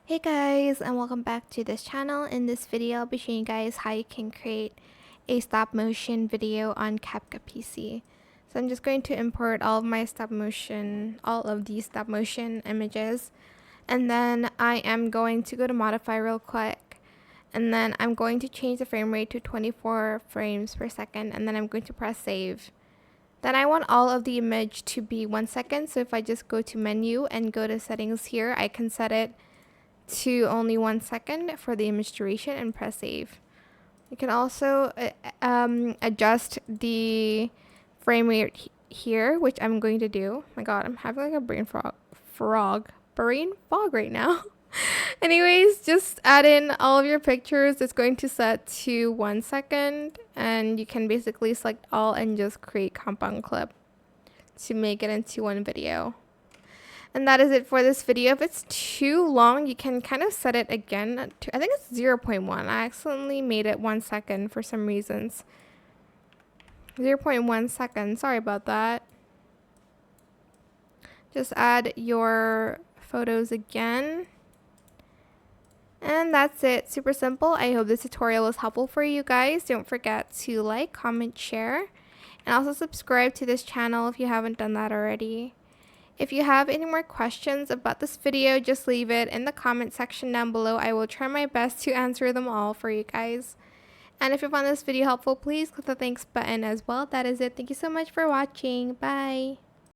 Hey guys, and welcome back to this channel. In this video, I'll be showing you guys how you can create a stop motion video on CapCut PC. So I'm just going to import all of these stop motion images, and then I am going to go to modify real quick, and then I'm going to change the frame rate to 24 frames per second, and then I'm going to press save. Then I want all of the image to be 1 second, so if I just go to menu and go to settings here, I can set it to only 1 second for the image duration and press save. You can also adjust the frame rate here, which I'm going to do. My god, I'm having like a brain fog right now. Anyways, just add in all of your pictures. It's going to set to 1 second, and you can basically select all and just create compound clip to make it into one video. And that is it for this video. If it's too long, you can kind of set it again to, I think it's 0.1. I accidentally made it 1 second for some reasons. 0.1 seconds. Sorry about that. Just add your photos again. And that's it. Super simple. I hope this tutorial was helpful for you guys. Don't forget to like, comment, share, and also subscribe to this channel if you haven't done that already. If you have any more questions about this video, just leave it in the comment section down below. I will try my best to answer them all for you guys. And if you found this video helpful, please click the thanks button as well. That is it. Thank you so much for watching. Bye.